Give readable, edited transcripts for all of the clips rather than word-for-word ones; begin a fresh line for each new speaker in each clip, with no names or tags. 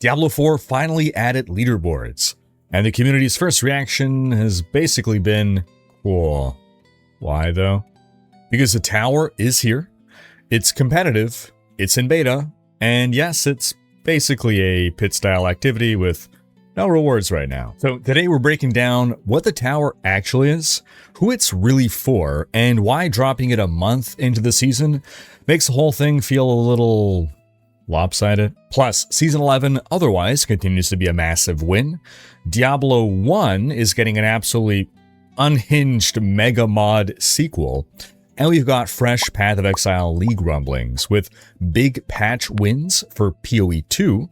Diablo 4 finally added leaderboards, and the community's first reaction has basically been, cool. Why though? Because the tower is here, it's competitive, it's in beta, and yes, it's basically a pit-style activity with no rewards right now. So today we're breaking down what the tower actually is, who it's really for, and why dropping it a month into the season makes the whole thing feel a little lopsided. Plus, Season 11 otherwise continues to be a massive win. Diablo 1 is getting an absolutely unhinged mega mod sequel. And we've got fresh Path of Exile League rumblings with big patch wins for PoE 2,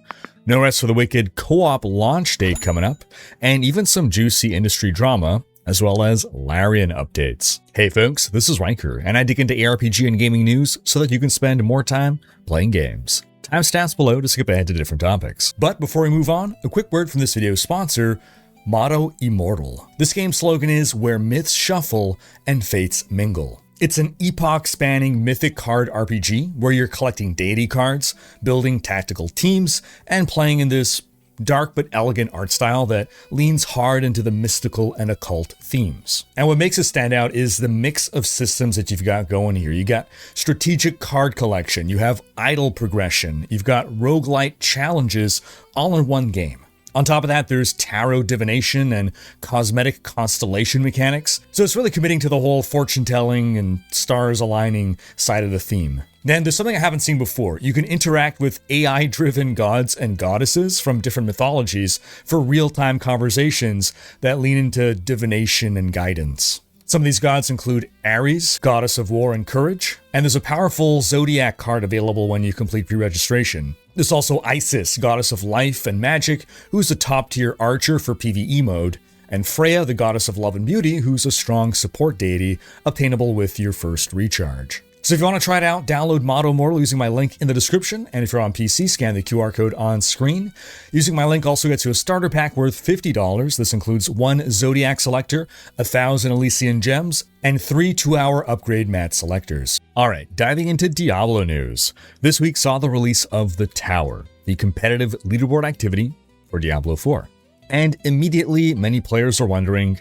No Rest for the Wicked co-op launch date coming up, and even some juicy industry drama, as well as Larian updates. Hey folks, this is Rhykker, and I dig into ARPG and gaming news so that you can spend more time playing games. Timestamps below to skip ahead to different topics. But before we move on, a quick word from this video's sponsor, Motto Immortal. This game's slogan is, where myths shuffle and fates mingle. It's an epoch-spanning mythic card RPG where you're collecting deity cards, building tactical teams, and playing in this dark but elegant art style that leans hard into the mystical and occult themes. And what makes it stand out is the mix of systems that you've got going here. You got strategic card collection, you have idle progression, you've got roguelite challenges all in one game. On top of that, there's tarot divination and cosmetic constellation mechanics, so it's really committing to the whole fortune-telling and stars aligning side of the theme. Then there's something I haven't seen before. You can interact with AI-driven gods and goddesses from different mythologies for real-time conversations that lean into divination and guidance. Some of these gods include Ares, goddess of war and courage, and there's a powerful Zodiac card available when you complete pre-registration. There's also Isis, goddess of life and magic, who's a top-tier archer for PvE mode, and Freya, the goddess of love and beauty, who's a strong support deity, obtainable with your first recharge. So if you want to try it out, download Motto Immortal using my link in the description, and if you're on PC, scan the QR code on screen. Using my link also gets you a starter pack worth $50. This includes 1 Zodiac Selector, 1,000 Elysian Gems, and 3 2-hour upgrade mat selectors. Alright, diving into Diablo news. This week saw the release of the Tower, the competitive leaderboard activity for Diablo 4. And immediately, many players are wondering,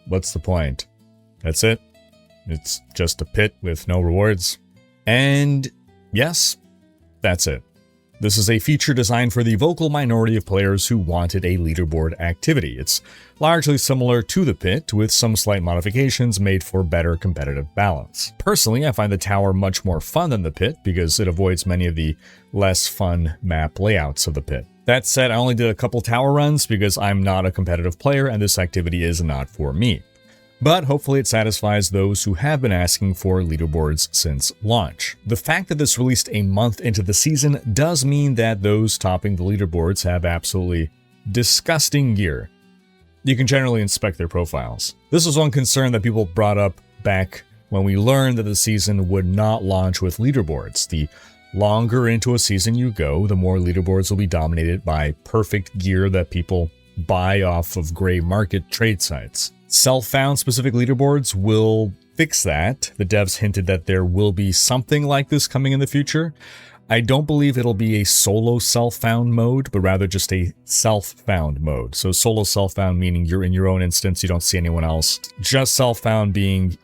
what's the point? That's it? It's just a pit with no rewards. And yes, that's it. This is a feature designed for the vocal minority of players who wanted a leaderboard activity. It's largely similar to the pit, with some slight modifications made for better competitive balance. Personally, I find the tower much more fun than the pit because it avoids many of the less fun map layouts of the pit. That said, I only did a couple tower runs because I'm not a competitive player and this activity is not for me. But hopefully it satisfies those who have been asking for leaderboards since launch. The fact that this released a month into the season does mean that those topping the leaderboards have absolutely disgusting gear. You can generally inspect their profiles. This was one concern that people brought up back when we learned that the season would not launch with leaderboards. The longer into a season you go, the more leaderboards will be dominated by perfect gear that people buy off of gray market trade sites. Self-found specific leaderboards will fix that. The devs hinted that there will be something like this coming in the future. I don't believe it'll be a solo self-found mode, but rather just a self-found mode. So solo self-found meaning you're in your own instance, you don't see anyone else. Just self-found being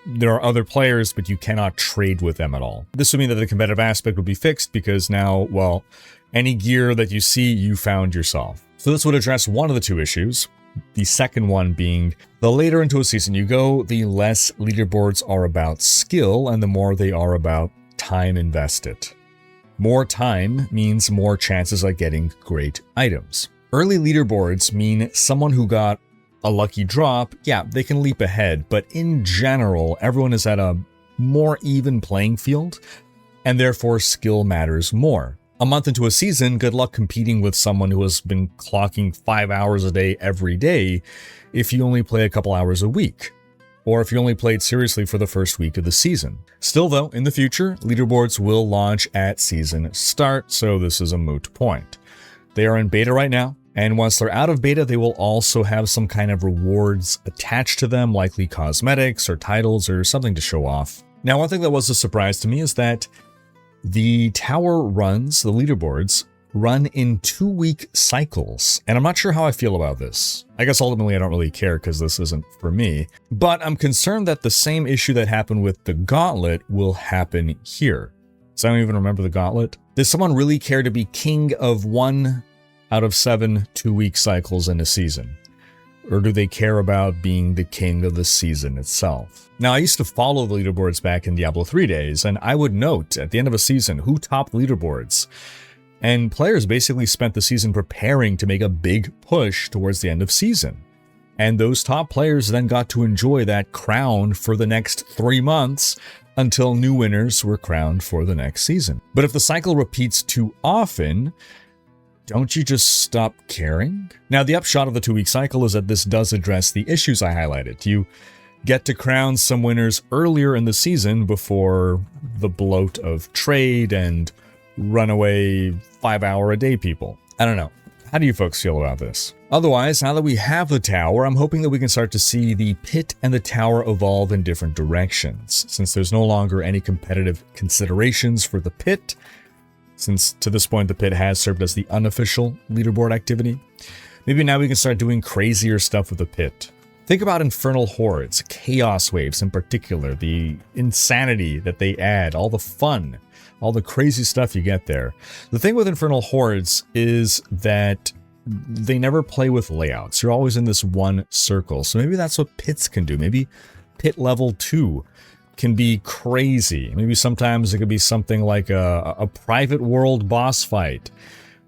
there are other players, but you cannot trade with them at all. This would mean that the competitive aspect would be fixed because now, well, any gear that you see, you found yourself. So this would address one of the two issues. The second one being, the later into a season you go, the less leaderboards are about skill and the more they are about time invested. More time means more chances at getting great items. Early leaderboards mean someone who got a lucky drop, yeah, they can leap ahead, but in general, everyone is at a more even playing field, and therefore skill matters more. A month into a season, good luck competing with someone who has been clocking 5 hours a day every day if you only play a couple hours a week, or if you only played seriously for the first week of the season. Still though, in the future, leaderboards will launch at season start, so this is a moot point. They are in beta right now, and once they're out of beta, they will also have some kind of rewards attached to them, likely cosmetics or titles or something to show off. Now, one thing that was a surprise to me is that the tower runs, the leaderboards, run in 2-week cycles. And I'm not sure how I feel about this. I guess ultimately I don't really care because this isn't for me. But I'm concerned that the same issue that happened with the Gauntlet will happen here. So I don't even remember the Gauntlet. Does someone really care to be king of 1 out of 7 2-week cycles in a season? Or do they care about being the king of the season itself? Now, I used to follow the leaderboards back in Diablo 3 days, and I would note at the end of a season who topped leaderboards. And players basically spent the season preparing to make a big push towards the end of season. And those top players then got to enjoy that crown for the next 3 months until new winners were crowned for the next season. But if the cycle repeats too often, don't you just stop caring? Now, the upshot of the 2-week cycle is that this does address the issues I highlighted. You get to crown some winners earlier in the season before the bloat of trade and runaway 5-hour-a-day people. I don't know. How do you folks feel about this? Otherwise, now that we have the tower, I'm hoping that we can start to see the pit and the tower evolve in different directions. Since there's no longer any competitive considerations for the pit, since to this point the pit has served as the unofficial leaderboard activity, maybe now we can start doing crazier stuff with the pit. Think about infernal hordes, chaos waves in particular, the insanity that they add, all the fun, all the crazy stuff you get there. The thing with infernal hordes is that they never play with layouts. You're always in this one circle. So maybe that's what pits can do. Maybe pit level 2 can be crazy. Maybe sometimes it could be something like a private world boss fight.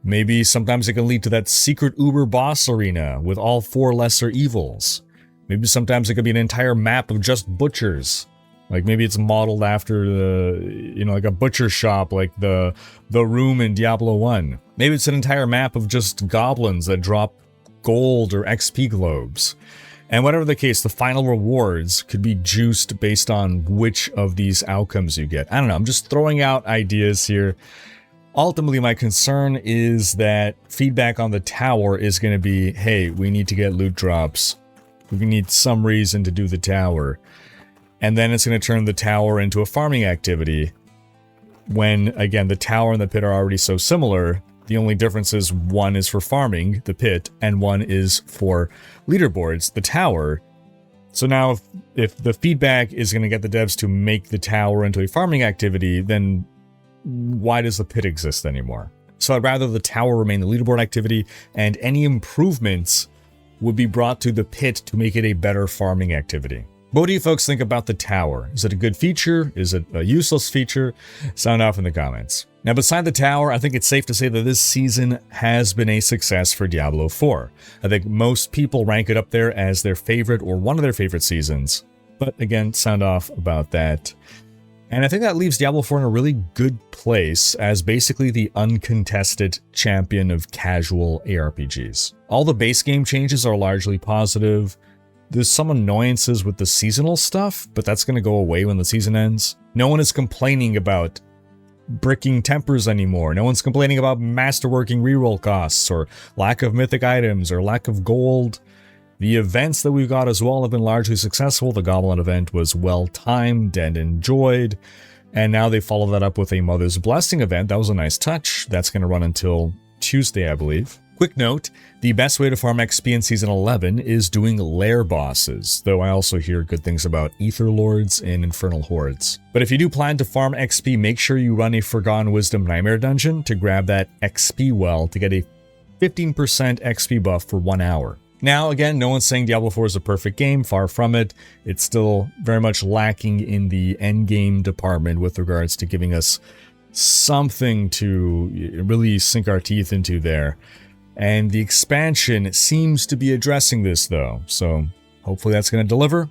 Maybe sometimes it can lead to that secret Uber boss arena with all 4 lesser evils. Maybe sometimes it could be an entire map of just butchers. Like maybe it's modeled after the, like a butcher shop, like the room in Diablo 1. Maybe it's an entire map of just goblins that drop gold or XP globes. And whatever the case, the final rewards could be juiced based on which of these outcomes you get. I don't know, I'm just throwing out ideas here. Ultimately, my concern is that feedback on the tower is going to be, hey, we need to get loot drops. We need some reason to do the tower. And then it's going to turn the tower into a farming activity when, again, the tower and the pit are already so similar. The only difference is one is for farming, the pit, and one is for leaderboards, the tower. So now if the feedback is going to get the devs to make the tower into a farming activity, then why does the pit exist anymore? So I'd rather the tower remain the leaderboard activity, and any improvements would be brought to the pit to make it a better farming activity. But what do you folks think about the tower? Is it a good feature? Is it a useless feature? Sound off in the comments. Now, beside the tower, I think it's safe to say that this season has been a success for Diablo 4. I think most people rank it up there as their favorite or one of their favorite seasons. But again, sound off about that. And I think that leaves Diablo 4 in a really good place as basically the uncontested champion of casual ARPGs. All the base game changes are largely positive. There's some annoyances with the seasonal stuff, but that's going to go away when the season ends. No one is complaining about bricking tempers anymore. No one's complaining about masterworking reroll costs or lack of mythic items or lack of gold. The events that we've got as well have been largely successful. The Goblin event was well timed and enjoyed. And now they follow that up with a Mother's Blessing event. That was a nice touch. That's going to run until Tuesday, I believe. Quick note, the best way to farm XP in Season 11 is doing lair bosses, though I also hear good things about Ether Lords and Infernal Hordes. But if you do plan to farm XP, make sure you run a Forgotten Wisdom Nightmare Dungeon to grab that XP well to get a 15% XP buff for 1 hour. Now, again, no one's saying Diablo 4 is a perfect game, far from it. It's still very much lacking in the endgame department with regards to giving us something to really sink our teeth into there. And the expansion seems to be addressing this, though, so hopefully that's going to deliver.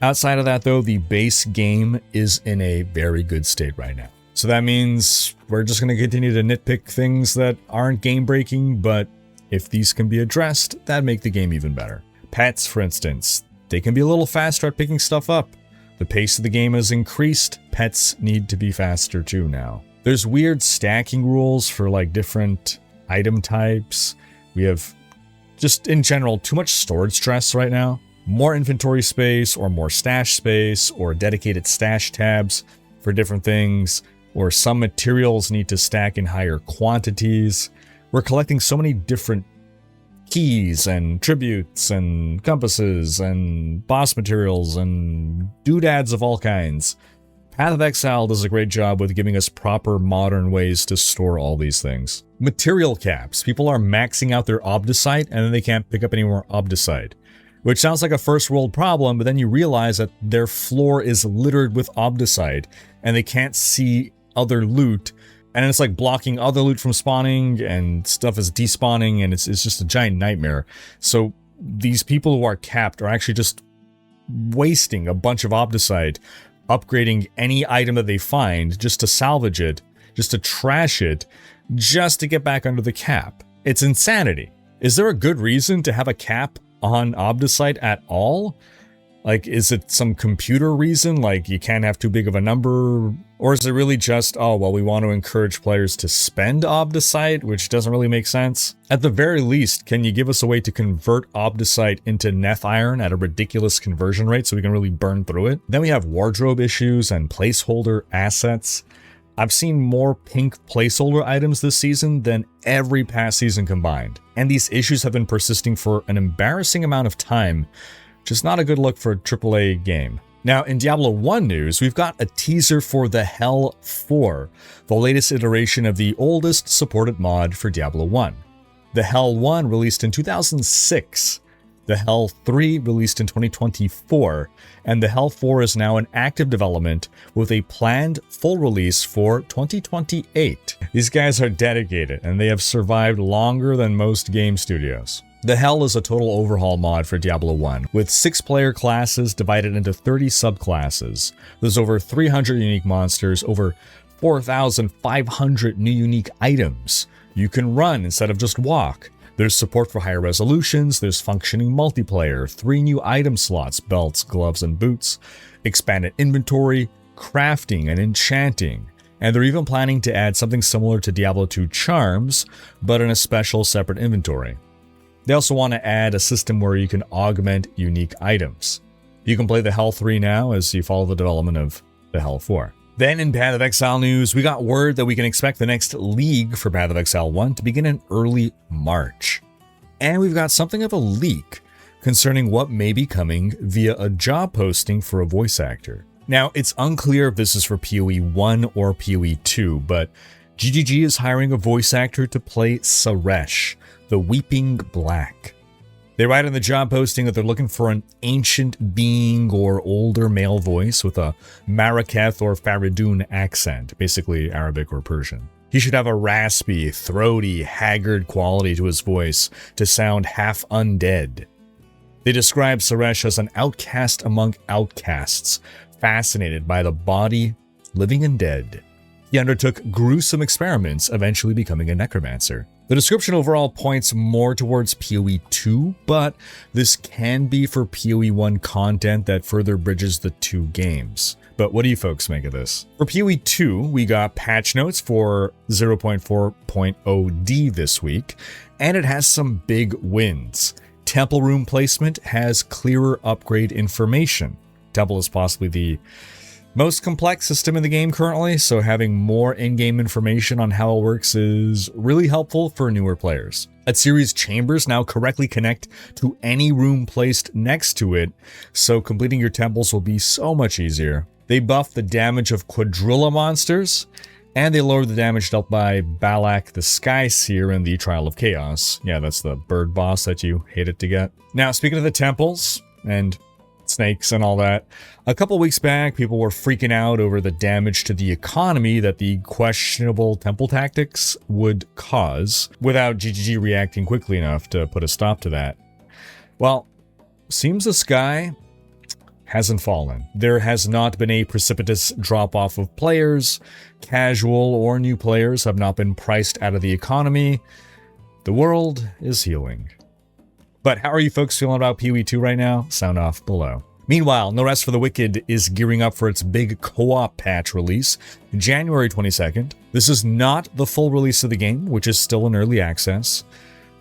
Outside of that, though, the base game is in a very good state right now. So that means we're just going to continue to nitpick things that aren't game-breaking, but if these can be addressed, that'd make the game even better. Pets, for instance, they can be a little faster at picking stuff up. The pace of the game has increased. Pets need to be faster too now. There's weird stacking rules for like different item types. We have just in general too much storage stress right now. More inventory space or more stash space or dedicated stash tabs for different things. or some materials need to stack in higher quantities. We're collecting so many different keys and tributes and compasses and boss materials and doodads of all kinds. Path of Exile does a great job with giving us proper modern ways to store all these things. Material caps. People are maxing out their obdicite and then they can't pick up any more obdicite. Which sounds like a first world problem, but then you realize that their floor is littered with obdicite and they can't see other loot. And it's like blocking other loot from spawning and stuff is despawning and it's just a giant nightmare. So these people who are capped are actually just wasting a bunch of obdicite, upgrading any item that they find just to salvage it, just to trash it, just to get back under the cap. It's insanity. Is there a good reason to have a cap on obdicite at all? Like, is it some computer reason, like you can't have too big of a number? Or is it really just, oh, well, we want to encourage players to spend obdicite, which doesn't really make sense? At the very least, can you give us a way to convert obdicite into neth iron at a ridiculous conversion rate so we can really burn through it? Then we have wardrobe issues and placeholder assets. I've seen more pink placeholder items this season than every past season combined. And these issues have been persisting for an embarrassing amount of time, which is not a good look for a AAA game. Now, in Diablo 1 news, we've got a teaser for the Hell 4, the latest iteration of the oldest supported mod for Diablo 1. The Hell 1 released in 2006, the Hell 3 released in 2024, and the Hell 4 is now in active development with a planned full release for 2028. These guys are dedicated, and they have survived longer than most game studios. The Hell is a total overhaul mod for Diablo 1, with 6 player classes divided into 30 subclasses. There's over 300 unique monsters, over 4,500 new unique items. You can run instead of just walk. There's support for higher resolutions, there's functioning multiplayer, 3 new item slots, belts, gloves, and boots, expanded inventory, crafting, and enchanting. And they're even planning to add something similar to Diablo 2 charms, but in a special separate inventory. They also want to add a system where you can augment unique items. You can play the Hell 3 now as you follow the development of the Hell 4. Then in Path of Exile news, we got word that we can expect the next league for Path of Exile 1 to begin in early March. And we've got something of a leak concerning what may be coming via a job posting for a voice actor. Now, it's unclear if this is for PoE 1 or PoE 2, but GGG is hiring a voice actor to play Suresh, the Weeping Black. They write in the job posting that they're looking for an ancient being or older male voice with a Maraketh or Faridun accent, basically Arabic or Persian. He should have a raspy, throaty, haggard quality to his voice to sound half undead. They describe Suresh as an outcast among outcasts, fascinated by the body, living and dead. He undertook gruesome experiments, eventually becoming a necromancer. The description overall points more towards PoE 2, but this can be for PoE 1 content that further bridges the two games. But what do you folks make of this? For PoE 2, we got patch notes for 0.4.0D this week, and it has some big wins. Temple room placement has clearer upgrade information. Temple is possibly the most complex system in the game currently, so having more in-game information on how it works is really helpful for newer players. At-series chambers now correctly connect to any room placed next to it, so completing your temples will be so much easier. They buffed the damage of Quadrilla monsters, and they lowered the damage dealt by Balak the Sky Seer in the Trial of Chaos. Yeah, that's the bird boss that you hated to get. Now, speaking of the temples, and snakes and all that, a couple weeks back, people were freaking out over the damage to the economy that the questionable temple tactics would cause, without GGG reacting quickly enough to put a stop to that. Well, seems the sky hasn't fallen. There has not been a precipitous drop-off of players. Casual or new players have not been priced out of the economy. The world is healing. But how are you folks feeling about PoE 2 right now? Sound off below. Meanwhile, No Rest for the Wicked is gearing up for its big co-op patch release, January 22nd. This is not the full release of the game, which is still in early access,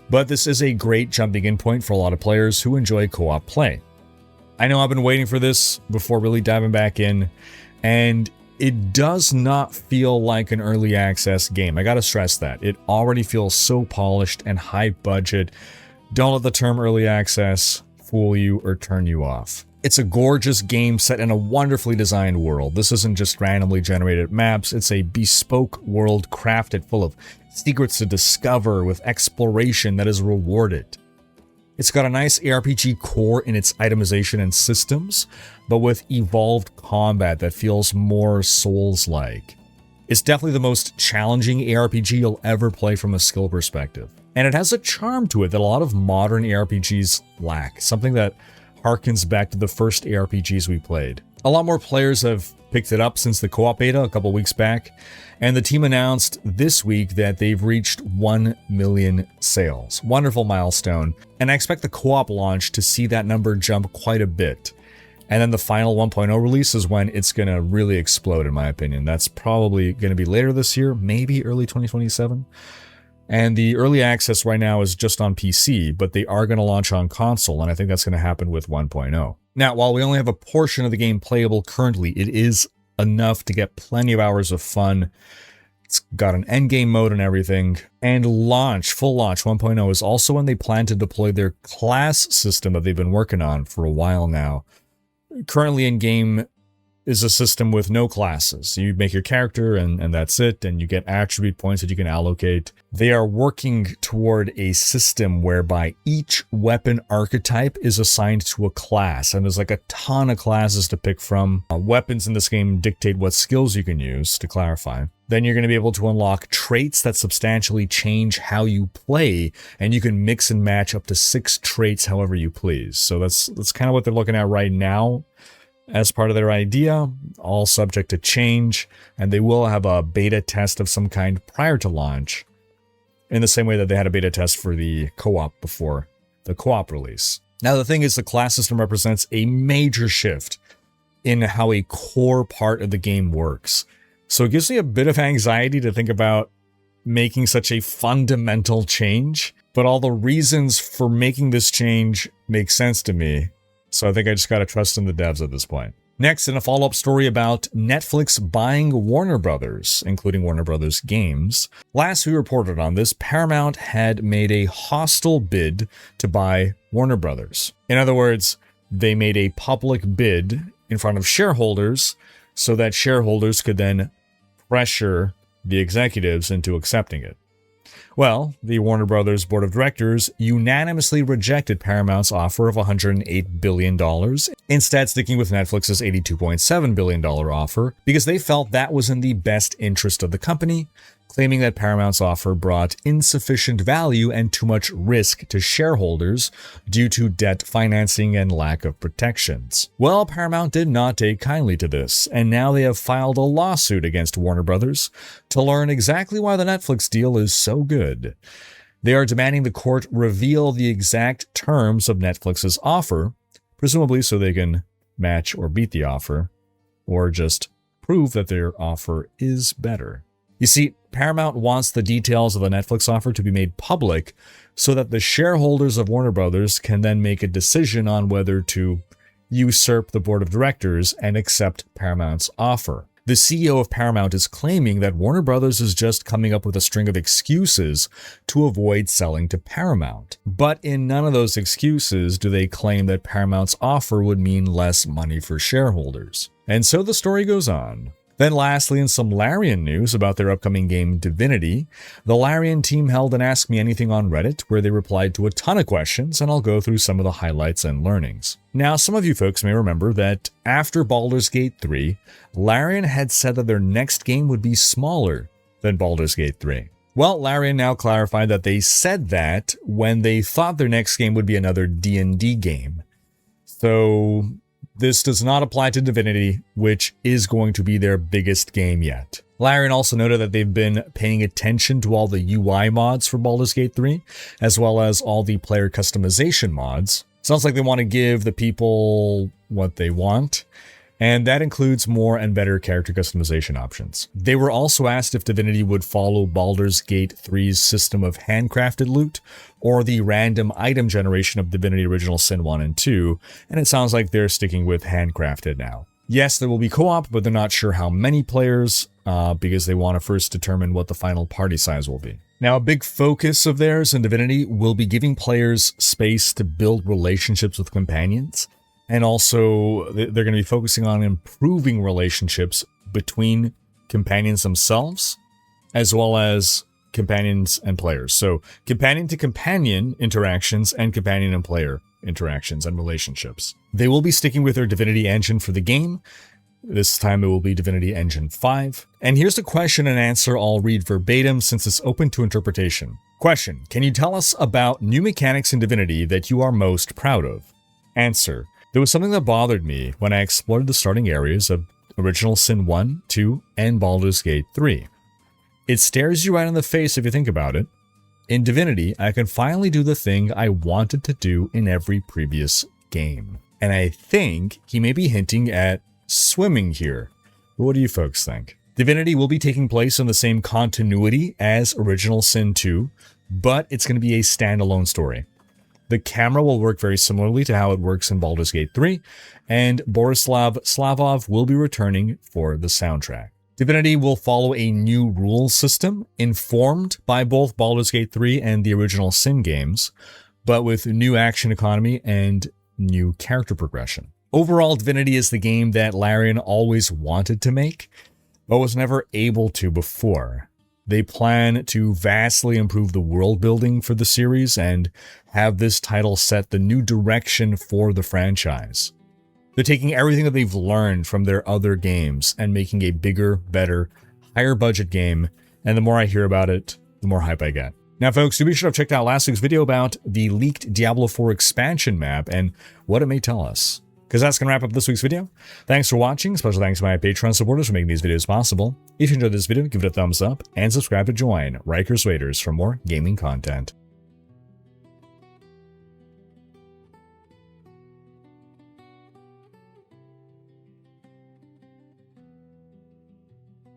but this is a great jumping-in point for a lot of players who enjoy co-op play. I know I've been waiting for this before really diving back in, and it does not feel like an early access game. I gotta stress that. It already feels so polished and high budget. Don't let the term early access fool you or turn you off. It's a gorgeous game set in a wonderfully designed world. This isn't just randomly generated maps, it's a bespoke world crafted full of secrets to discover with exploration that is rewarded. It's got a nice ARPG core in its itemization and systems, but with evolved combat that feels more Souls-like. It's definitely the most challenging ARPG you'll ever play from a skill perspective. And it has a charm to it that a lot of modern ARPGs lack, something that harkens back to the first ARPGs we played. A lot more players have picked it up since the co-op beta a couple weeks back, and the team announced this week that they've reached 1 million sales. Wonderful milestone, and I expect the co-op launch to see that number jump quite a bit. And then the final 1.0 release is when it's going to really explode, in my opinion. That's probably going to be later this year, maybe early 2027. And the early access right now is just on PC, but they are going to launch on console, and I think that's going to happen with 1.0. Now, while we only have a portion of the game playable currently, it is enough to get plenty of hours of fun. It's got an endgame mode and everything. And full launch 1.0 is also when they plan to deploy their class system that they've been working on for a while now. Currently in game is a system with no classes. You make your character and that's it, and you get attribute points that you can allocate. They are working toward a system whereby each weapon archetype is assigned to a class, and there's like a ton of classes to pick from. Weapons in this game dictate what skills you can use, to clarify. Then you're going to be able to unlock traits that substantially change how you play, and you can mix and match up to 6 traits however you please. So that's kind of what they're looking at right now as part of their idea, all subject to change, and they will have a beta test of some kind prior to launch, in the same way that they had a beta test for the co-op before the co-op release. Now, the thing is, the class system represents a major shift in how a core part of the game works. So it gives me a bit of anxiety to think about making such a fundamental change, but all the reasons for making this change make sense to me. So I think I just gotta trust in the devs at this point. Next, in a follow-up story about Netflix buying Warner Brothers, including Warner Brothers games. Last we reported on this, Paramount had made a hostile bid to buy Warner Brothers. In other words, they made a public bid in front of shareholders so that shareholders could then pressure the executives into accepting it. Well, the Warner Brothers board of directors unanimously rejected Paramount's offer of $108 billion, instead sticking with Netflix's $82.7 billion offer because they felt that was in the best interest of the company, claiming that Paramount's offer brought insufficient value and too much risk to shareholders due to debt financing and lack of protections. Well, Paramount did not take kindly to this, and now they have filed a lawsuit against Warner Brothers to learn exactly why the Netflix deal is so good. They are demanding the court reveal the exact terms of Netflix's offer, presumably so they can match or beat the offer, or just prove that their offer is better. You see, Paramount wants the details of the Netflix offer to be made public so that the shareholders of Warner Brothers can then make a decision on whether to usurp the board of directors and accept Paramount's offer. The CEO of Paramount is claiming that Warner Brothers is just coming up with a string of excuses to avoid selling to Paramount. But in none of those excuses do they claim that Paramount's offer would mean less money for shareholders. And so the story goes on. Then lastly, in some Larian news about their upcoming game Divinity, the Larian team held an Ask Me Anything on Reddit where they replied to a ton of questions, and I'll go through some of the highlights and learnings. Now, some of you folks may remember that after Baldur's Gate 3, Larian had said that their next game would be smaller than Baldur's Gate 3. Well, Larian now clarified that they said that when they thought their next game would be another D&D game. So this does not apply to Divinity, which is going to be their biggest game yet. Larian also noted that they've been paying attention to all the UI mods for Baldur's Gate 3, as well as all the player customization mods. Sounds like they want to give the people what they want, and that includes more and better character customization options. They were also asked if Divinity would follow Baldur's Gate 3's system of handcrafted loot, or the random item generation of Divinity Original Sin 1 and 2, and it sounds like they're sticking with handcrafted now. Yes, there will be co-op, but they're not sure how many players because they want to first determine what the final party size will be. Now, a big focus of theirs in Divinity will be giving players space to build relationships with companions. And also, they're going to be focusing on improving relationships between companions themselves, as well as companions and players. So, companion to companion interactions and companion and player interactions and relationships. They will be sticking with their Divinity engine for the game. This time it will be Divinity Engine 5. And here's the question and answer I'll read verbatim since it's open to interpretation. Question: can you tell us about new mechanics in Divinity that you are most proud of? Answer: there was something that bothered me when I explored the starting areas of Original Sin 1, 2, and Baldur's Gate 3. It stares you right in the face if you think about it. In Divinity, I can finally do the thing I wanted to do in every previous game. And I think he may be hinting at swimming here. What do you folks think? Divinity will be taking place in the same continuity as Original Sin 2, but it's going to be a standalone story. The camera will work very similarly to how it works in Baldur's Gate 3, and Borislav Slavov will be returning for the soundtrack. Divinity will follow a new rules system informed by both Baldur's Gate 3 and the Original Sin games, but with new action economy and new character progression. Overall, Divinity is the game that Larian always wanted to make, but was never able to before. They plan to vastly improve the world building for the series and have this title set the new direction for the franchise. They're taking everything that they've learned from their other games and making a bigger, better, higher budget game, and the more I hear about it, the more hype I get. Now folks, do be sure to have checked out last week's video about the leaked Diablo 4 expansion map and what it may tell us. Because that's going to wrap up this week's video. Thanks for watching. Special thanks to my Patreon supporters for making these videos possible. If you enjoyed this video, give it a thumbs up and subscribe to join Rhykker Raiders for more gaming content.